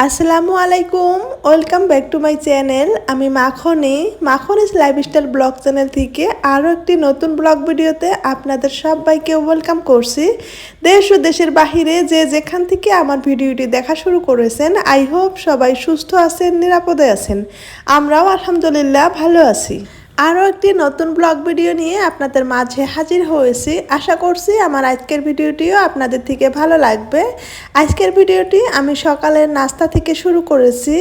আসসালামু আলাইকুম, welcome back to my channel. আমি মাখনিস লাইফস্টাইল ব্লগ চ্যানেল থেকে আরও একটি নতুন ব্লগ ভিডিওতে আপনাদের সবাইকে ওয়েলকাম করছি। দেশ ও দেশের বাহিরে যে যেখান থেকে আমার ভিডিওটি দেখা শুরু করেছেন, আই হোপ সবাই সুস্থ আছেন, নিরাপদে আছেন। আমরাও আলহামদুলিল্লাহ ভালো আছি। আরও একটি নতুন ব্লগ ভিডিও নিয়ে আপনাদের মাঝে হাজির হয়েছি। আশা করছি আমার আজকের ভিডিওটিও আপনাদের থেকে ভালো লাগবে। আজকের ভিডিওটি আমি সকালের নাস্তা থেকে শুরু করেছি।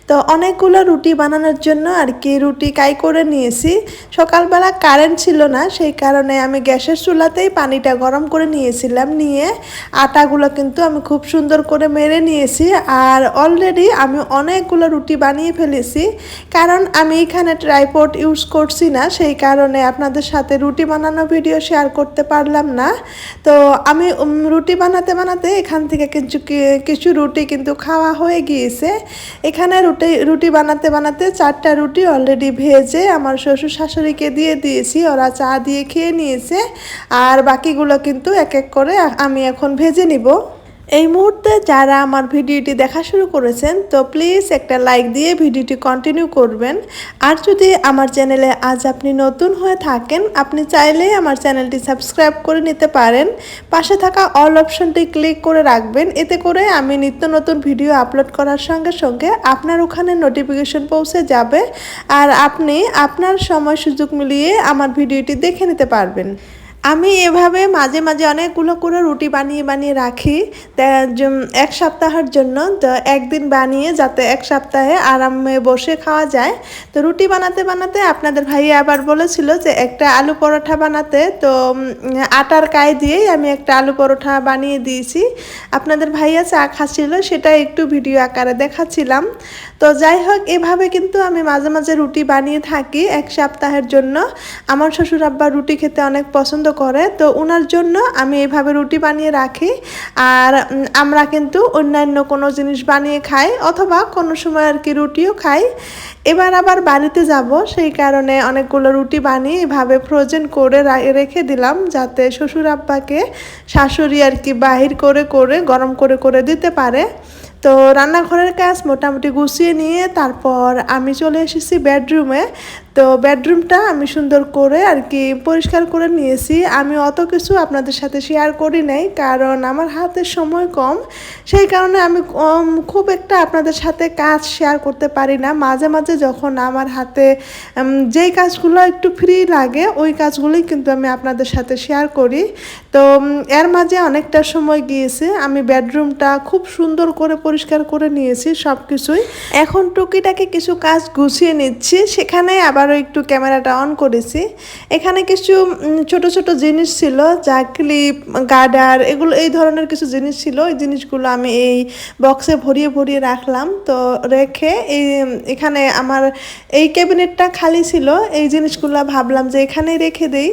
তো অনেকগুলো রুটি বানানোর জন্য আর কি রুটি কাই করে নিয়েছি। সকালবেলা কারেন্ট ছিল না, সেই কারণে আমি গ্যাসের চুলাতেই পানিটা গরম করে নিয়েছিলাম। নিয়ে আটাগুলো কিন্তু আমি খুব সুন্দর করে মেরে নিয়েছি। আর অলরেডি আমি অনেকগুলো রুটি বানিয়ে ফেলেছি, কারণ আমি এখানে ট্রাইপড ইউজ করছি না, সেই কারণে আপনাদের সাথে রুটি বানানো ভিডিও শেয়ার করতে পারলাম না। তো আমি রুটি বানাতে বানাতে এখান থেকে কিছু রুটি কিন্তু খাওয়া হয়ে গিয়েছে। এখানে রুটি বানাতে বানাতে 4টা রুটি অলরেডি ভেজে আমার শ্বশুর শাশুড়িকে দিয়ে দিয়েছি, ওরা চা দিয়ে খেয়ে নিয়েছে। আর বাকিগুলো কিন্তু এক এক করে আমি এখন ভেজে নিব। এই মুহূর্তে যারা আমার ভিডিওটি দেখা শুরু করেছেন, তো প্লিজ একটা লাইক দিয়ে ভিডিওটি কন্টিনিউ করবেন। আর যদি আমার চ্যানেলে আজ আপনি নতুন হয়ে থাকেন, আপনি চাইলে আমার চ্যানেলটি সাবস্ক্রাইব করে নিতে পারেন। পাশে থাকা অল অপশনটি ক্লিক করে রাখবেন, এতে করে আমি নিত্য নতুন ভিডিও আপলোড করার সঙ্গে সঙ্গে আপনার ওখানে নোটিফিকেশন পৌঁছে যাবে, আর আপনি আপনার সময় সুযোগ মিলিয়ে আমার ভিডিওটি দেখে নিতে পারবেন। আমি এভাবে মাঝে মাঝে অনেকগুলো করে রুটি বানিয়ে বানিয়ে রাখি এক সপ্তাহের জন্য। তো একদিন বানিয়ে যাতে এক সপ্তাহে আরামে বসে খাওয়া যায়। তো রুটি বানাতে বানাতে আপনাদের ভাইয়া আবার বলেছিল যে একটা আলু পরোটা বানাতে, তো আটার কাই দিয়েই আমি একটা আলু পরোটা বানিয়ে দিয়েছি। আপনাদের ভাইয়া চা খাচ্ছিল, সেটা একটু ভিডিও আকারে দেখাচ্ছিলাম। তো যাই হোক, এভাবে কিন্তু আমি মাঝে মাঝে রুটি বানিয়ে থাকি এক সপ্তাহের জন্য। আমার শ্বশুর আব্বা রুটি খেতে অনেক পছন্দ করে, তো ওনার জন্য আমি এইভাবে রুটি বানিয়ে রাখি। আর আমরা কিন্তু অন্যান্য কোনো জিনিস বানিয়ে খাই, অথবা কোনো সময় আর কি রুটিও খাই। এবার আবার বাড়িতে যাব, সেই কারণে অনেকগুলো রুটি বানিয়ে এভাবে ফ্রোজেন করে রেখে দিলাম, যাতে শ্বশুর আব্বাকে শাশুড়ি আর কি বাহির করে করে গরম করে করে দিতে পারে। তো রান্নাঘরের কাজ মোটামুটি গুছিয়ে নিয়ে তারপর আমি চলে এসেছি বেডরুমে। তো বেডরুমটা আমি সুন্দর করে আর কি পরিষ্কার করে নিয়েছি। আমি অত কিছু আপনাদের সাথে শেয়ার করি নাই, কারণ আমার হাতে সময় কম, সেই কারণে আমি খুব একটা আপনাদের সাথে কাজ শেয়ার করতে পারি না। মাঝে মাঝে যখন আমার হাতে যেই কাজগুলো একটু ফ্রি লাগে, ওই কাজগুলোই কিন্তু আমি আপনাদের সাথে শেয়ার করি। তো এর মাঝে অনেকটা সময় গিয়েছে, আমি বেডরুমটা খুব সুন্দর করে পরিষ্কার করে নিয়েছি সব কিছুই। এখন টুকিটাকি কিছু কাজ গুছিয়ে নিচ্ছি, সেখানে আবারও একটু ক্যামেরাটা অন করেছি। এখানে কিছু ছোট ছোট জিনিস ছিল, যা ক্লিপ, গার্ডার, এগুলো এই ধরনের কিছু জিনিস ছিল। এই জিনিসগুলো আমি এই বক্সে ভরিয়ে ভরিয়ে রাখলাম। তো রেখে এখানে আমার এই ক্যাবিনেটটা খালি ছিল, এই জিনিসগুলো ভাবলাম যে এখানেই রেখে দেই।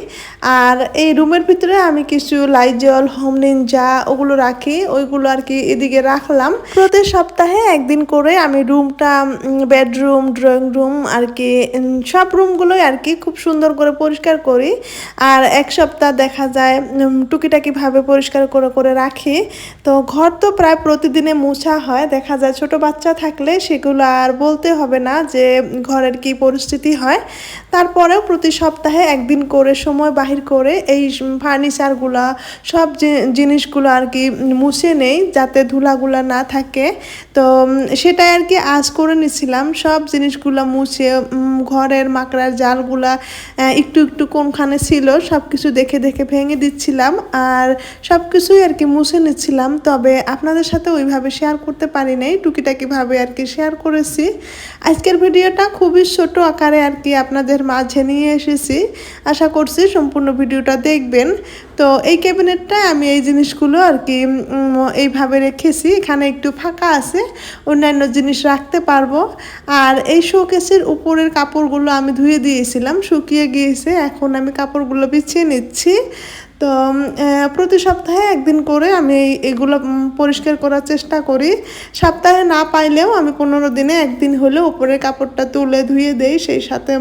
আর এই রুমের ভিতরে আমি কিছু লাইজল, হোম নিনজা ওগুলো রাখি, ওইগুলো আর কি এদিকে রাখলাম। প্রতি সপ্তাহে একদিন করে আমি রুমটা, বেডরুম, ড্রয়িং রুম আর কি সব রুমগুলোই আর কি খুব সুন্দর করে পরিষ্কার করি। আর এক সপ্তাহ দেখা যায় টুকিটাকিভাবে পরিষ্কার করে করে রাখি। তো ঘর তো প্রায় প্রতিদিনে মোছা হয়, দেখা যায় ছোট বাচ্চা থাকলে সেগুলো আর বলতে হবে না যে ঘরের কি পরিস্থিতি হয়। তারপরেও প্রতি সপ্তাহে একদিন করে সময় বাহির করে এই ফার্নিচারগুলো, সব জিনিসগুলো আর কি মুছে নেই, যাতে ধুলাগুলা না থাকে। তো সেটাই আর কি আজ করে নিছিলাম, সব জিনিসগুলো মুছে ঘরের মাকড়ার জালগুলা একটু একটু কোনখানে ছিল সব কিছু দেখে দেখে ভেঙে দিচ্ছিলাম, আর সব কিছুই আর কি মুছে নিচ্ছিলাম। তবে আপনাদের সাথে ওইভাবে শেয়ার করতে পারি নাই, টুকিটাকিভাবে আর কি শেয়ার করেছি। আজকের ভিডিওটা খুবই ছোট আকারে আর কি আপনাদের মাঝে নিয়ে এসেছি, আশা করছি সম্পূর্ণ ভিডিওটা দেখবেন। তো এই ক্যাবিনেটটা আমি এই জিনিসগুলো আর কি এইভাবে রেখেছি, এখানে একটু ফাঁকা আছে, অন্যান্য জিনিস রাখতে পারবো। আর এই শোকেসের উপরের কাপড়গুলো আমি ধুয়ে দিয়েছিলাম, শুকিয়ে গিয়েছে, এখন আমি কাপড়গুলো বিছিয়ে নিচ্ছি। তো প্রতি সপ্তাহে একদিন করে আমি এগুলো পরিষ্কার করার চেষ্টা করি। সপ্তাহে না পাইলেও আমি 15 দিনে একদিন হলেও উপরের কাপড়টা তুলে ধুয়ে দেই, সেই সাথে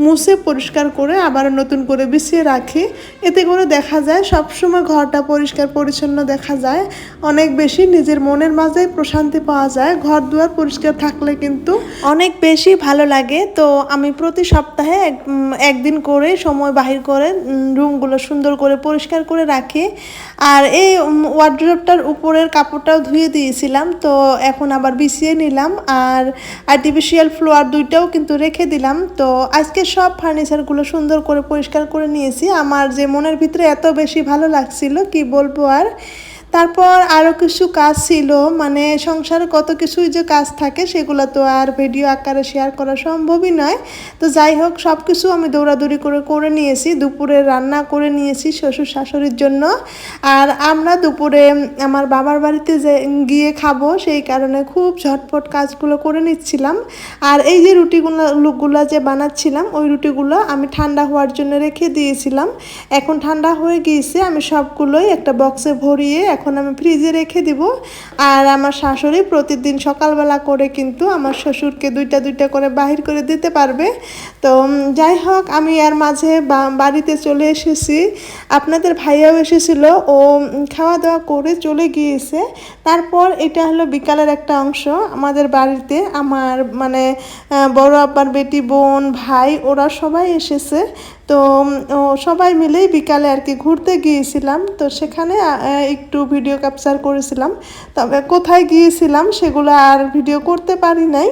মুছে পরিষ্কার করে আবার নতুন করে বিছিয়ে রাখি। এতে করে দেখা যায় সবসময় ঘরটা পরিষ্কার পরিচ্ছন্ন দেখা যায়, অনেক বেশি নিজের মনের মাঝে প্রশান্তি পাওয়া যায়। ঘর দুয়ার পরিষ্কার থাকলে কিন্তু অনেক বেশি ভালো লাগে। তো আমি প্রতি সপ্তাহে একদিন করে সময় বাহির করে রুমগুলো সুন্দর করে পরিষ্কার করে রাখি। আর এই ওয়ার্ড্রোবটার উপরের কাপড়টাও ধুয়ে দিয়েছিলাম, তো এখন আবার বিছিয়ে নিলাম। আর আর্টিফিশিয়াল ফ্লোয়ার দুইটাও কিন্তু রেখে দিলাম। তো আজকে সব ফার্নিচারগুলো সুন্দর করে পরিষ্কার করে নিয়েছি। আমার যে মনের ভিতরে এত বেশি ভালো লাগছিল কি বলবো আর। তারপর আরও কিছু কাজ ছিল, মানে সংসারে কত কিছুই যে কাজ থাকে সেগুলো তো আর ভিডিও আকারে শেয়ার করা সম্ভবই নয়। তো যাই হোক, সব কিছু আমি দৌড়াদৌড়ি করে নিয়েছি। দুপুরে রান্না করে নিয়েছি শ্বশুর শাশুড়ির জন্য। আর আমরা দুপুরে আমার বাবার বাড়িতে গিয়ে খাবো, সেই কারণে খুব ঝটপট কাজগুলো করে নিচ্ছিলাম। আর এই যে রুটিগুলো যে বানাচ্ছিলাম, ওই রুটিগুলো আমি ঠান্ডা হওয়ার জন্য রেখে দিয়েছিলাম। এখন ঠান্ডা হয়ে গিয়েছে, আমি সবগুলোই একটা বক্সে ভরিয়ে এখন আমি ফ্রিজে রেখে দিব। আর আমার শাশুড়ি প্রতিদিন সকালবেলা করে কিন্তু আমার শ্বশুরকে দুইটা দুইটা করে বাহির করে দিতে পারবে। তো যাই হোক, আমি এর মাঝে বাড়িতে চলে এসেছি। আপনাদের ভাইয়াও এসেছিল, ও খাওয়া দাওয়া করে চলে গিয়েছে। তারপর এটা হলো বিকালের একটা অংশ আমাদের বাড়িতে। আমার মানে বড় আব্বার বেটি, বোন, ভাই ওরা সবাই এসেছে। তো সবাই মিলেই বিকালে আর কি ঘুরতে গিয়েছিলাম। তো সেখানে একটু ভিডিও ক্যাপচার করেছিলাম, তবে কোথায় গিয়েছিলাম সেগুলো আর ভিডিও করতে পারি নাই।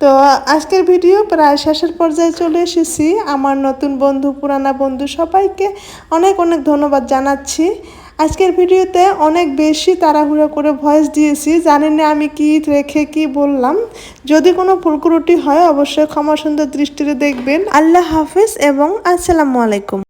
তো আজকের ভিডিও প্রায় শেষের পর্যায়ে চলে এসেছি। আমার নতুন বন্ধু, পুরানা বন্ধু সবাইকে অনেক অনেক ধন্যবাদ জানাচ্ছি। আজকের ভিডিওতে অনেক বেশি তাড়াহুড়ো করে ভয়েস দিয়েছি, জানি না আমি কি রেখে কি বললাম। যদি কোনো ভুল ত্রুটি হয় অবশ্যই ক্ষমা সুন্দর দৃষ্টিতে দেখবেন। আল্লাহ হাফেজ এবং আসসালামু আলাইকুম।